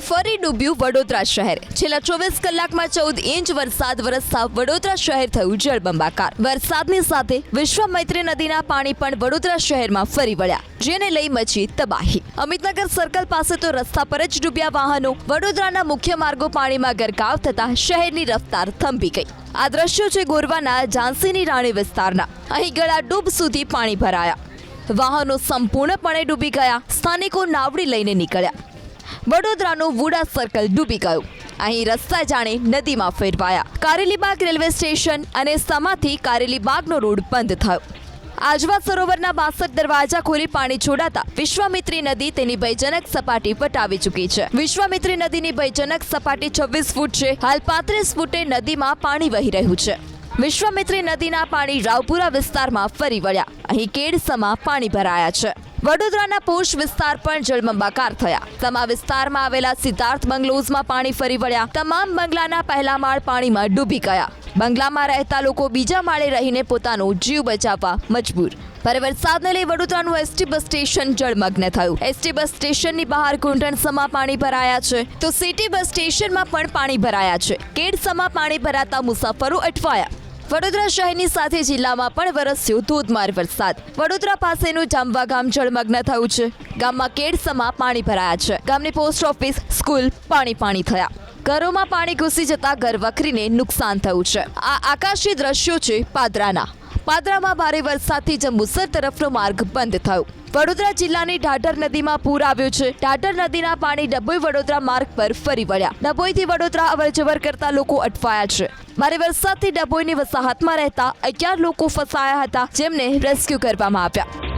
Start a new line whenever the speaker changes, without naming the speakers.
ફરી ડૂબ્યું વડોદરા શહેર। છેલ્લા 24 કલાકમાં 14 ઇંચ વરસાદ વરસતા વડોદરા શહેર થયું જળબંબાકાર। વરસાદની સાથે વિશ્વામિત્રી નદીના પાણી પણ વડોદરા શહેરમાં ફરી વળ્યા, જેને લઈ મચી તબાહી। અમિતનગર સર્કલ પાસે તો રસ્તા પર જ ડૂબ્યા વાહનો। વડોદરાના મુખ્ય માર્ગો પાણીમાં ગરકાવ થતા શહેરની રફતાર થંભી ગઈ। આ દ્રશ્યો છે ગોરવાના ઝાંસીની રાણી વિસ્તારના। અહીં ગળા ડૂબ સુધી પાણી ભરાયા, વાહનો સંપૂર્ણપણે ડૂબી ગયા। સ્થાનિકો નાવડી લઈને નીકળ્યા। વડોદરાનું વુડા સર્કલ ડૂબી ગયું। અહીં રસ્તા જાણે નદીમાં ફેરવાયા। કારેલીબાગ રેલવે સ્ટેશન અને સમાથી કારેલીબાગનો રોડ બંધ થયો। આજવા સરોવરના 62 દરવાજા ખોલી પાણી છોડાતા વિશ્વામિત્રી નદી તેની ભયજનક સપાટી વટાવી ચૂકી છે। વિશ્વામિત્રી નદીની ભયજનક સપાટી 26 ફૂટ છે। હાલ 35 ફૂટે નદીમાં પાણી વહી રહ્યું છે। વિશ્વામિત્રી નદીના પાણી રાવપુરા વિસ્તારમાં ફરી વળ્યા। અહીં કેડસમાં પાણી ભરાયા છે। વડોદરાના પોશ વિસ્તાર પણ જળબંબાકાર થયા। સમા વિસ્તારમાં આવેલા સિદ્ધાર્થ બંગલોઝમાં પાણી ફરી વળ્યા। તમામ બંગલાના પહેલા માળ પાણીમાં ડૂબી ગયા। બંગલામાં રહેતા લોકો બીજા માળે રહીને પોતાનો જીવ બચાવવા મજબૂર। ભારે વરસાદને લઈ વડોદરાનું એસટી બસ સ્ટેશન જળમગ્ન થયું। એસટી બસ સ્ટેશનની બહાર ઘૂંટણસમા પાણી ભરાયા છે, તો સિટી બસ સ્ટેશનમાં પણ પાણી ભરાયા છે। કેડસમાં પાણી ભરાતા મુસાફરો અટવાયા। વડોદરા શહેરની સાથે જિલ્લામાં પણ વરસ્યો ધોધમાર વરસાદ। વડોદરા પાસેનું જામવા ગામ જળમગ્ન થયું છે। ગામમાં કેડસમાં પાણી ભરાયા છે। ગામની પોસ્ટ ઓફિસ, સ્કૂલ પાણી થયા। ઘરોમાં પાણી ઘૂસી જતા ઘર વખરીને નુકસાન થયું છે। આ આકાશી દ્રશ્યો છે પાદરામાં ભારે વરસાદથી જંબુસર તરફનો માર્ગ બંધ થયો। વડોદરા જિલ્લાની ઢાઢર નદીમાં પૂર આવ્યું છે। ઢાઢર નદીના પાણી ડભોઈ વડોદરા માર્ગ પર ફરી વળ્યા। ડભોઈથી વડોદરા અવરજવર કરતા લોકો અટવાયા છે। ભારે વરસાદથી ડભોઈની વસાહતમાં રહેતા 11 લોકો ફસાયા હતા, જેમને રેસ્ક્યુ કરવામાં આવ્યા।